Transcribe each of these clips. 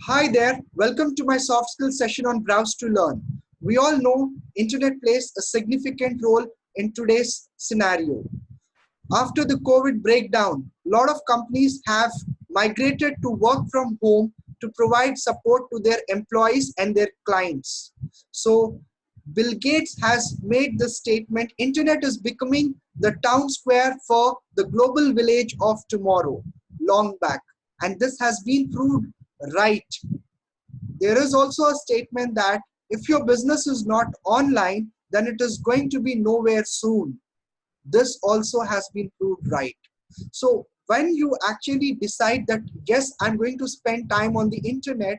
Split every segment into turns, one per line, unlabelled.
Hi there, welcome to my soft skills session on Browse to Learn. We all know internet plays a significant role in today's scenario. After the COVID breakdown, a lot of companies have migrated to work from home to provide support to their employees and their clients. So Bill Gates has made the statement, internet is becoming the town square for the global village of tomorrow, long back. And this has been proved right. There is also a statement that if your business is not online, then it is going to be nowhere soon. This also has been proved right. So when you actually decide that, yes, I'm going to spend time on the internet,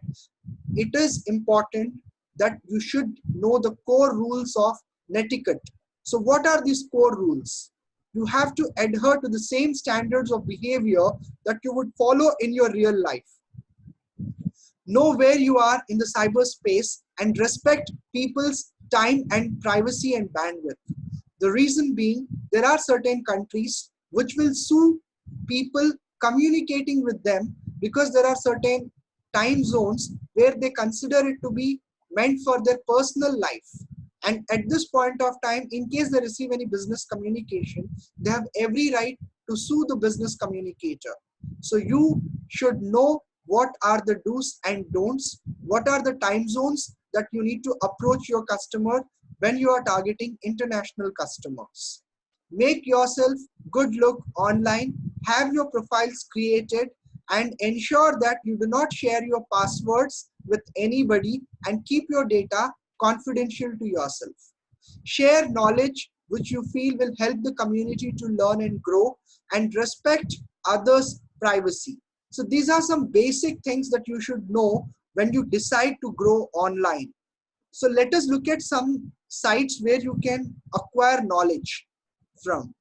it is important that you should know the core rules of netiquette. So what are these core rules? You have to adhere to the same standards of behavior that you would follow in your real life. Know where you are in the cyberspace and respect people's time and privacy and bandwidth. The reason being, there are certain countries which will sue people communicating with them because there are certain time zones where they consider it to be meant for their personal life. And at this point of time, in case they receive any business communication, they have every right to sue the business communicator. So you should know what are the do's and don'ts, what are the time zones that you need to approach your customer when you are targeting international customers. Make yourself good look online, have your profiles created, and ensure that you do not share your passwords with anybody and keep your data confidential to yourself. Share knowledge which you feel will help the community to learn and grow, and respect others' privacy. So these are some basic things that you should know when you decide to grow online. So let us look at some sites where you can acquire knowledge from.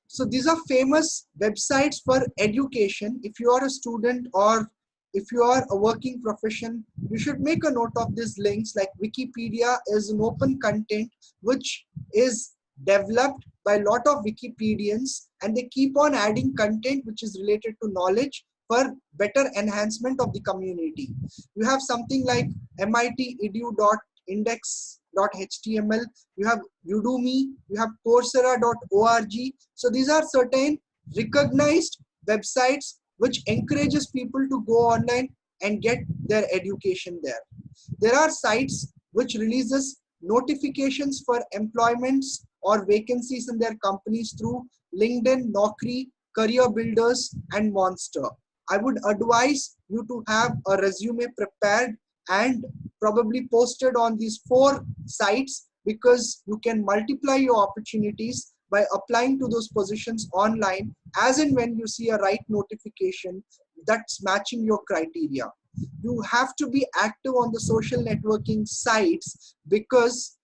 So these are famous websites for education. If you are a student or if you are a working profession, you should make a note of these links. Like Wikipedia is an open content which is developed by a lot of Wikipedians, and they keep on adding content which is related to knowledge for better enhancement of the community. You have something like mitedu.index.html, you have Udemy, you have Coursera.org. So these are certain recognized websites which encourages people to go online and get their education there. There are sites which releases notifications for employments or vacancies in their companies through LinkedIn, Naukri, Career Builders, and Monster. I would advise you to have a resume prepared and probably posted on these 4 sites, because you can multiply your opportunities by applying to those positions online as and when you see a right notification that's matching your criteria. You have to be active on the social networking sites, because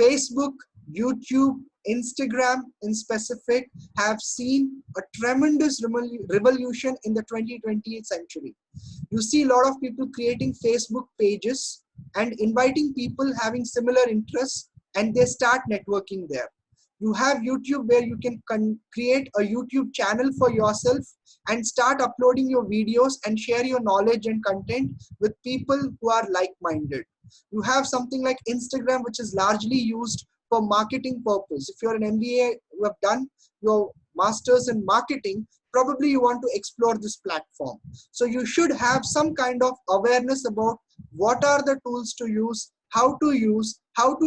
Facebook, YouTube, Instagram in specific have seen a tremendous revolution in the 20th century. You see a lot of people creating Facebook pages and inviting people having similar interests, and they start networking there. You have YouTube, where you can create a YouTube channel for yourself and start uploading your videos and share your knowledge and content with people who are like-minded. You have something like Instagram, which is largely used for marketing purpose. If you're an MBA, you have done your master's in marketing, probably you want to explore this platform. So you should have some kind of awareness about what are the tools to use, how to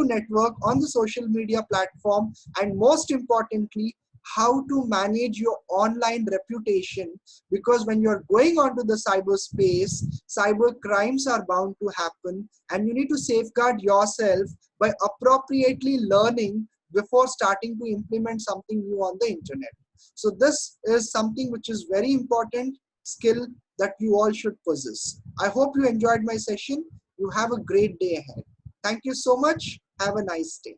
network on the social media platform, and most importantly, how to manage your online reputation. Because when you're going onto the cyberspace, cyber crimes are bound to happen, and you need to safeguard yourself by appropriately learning before starting to implement something new on the internet. So this is something which is very important skill that you all should possess. I hope you enjoyed my session. You have a great day ahead. Thank you so much. Have a nice day.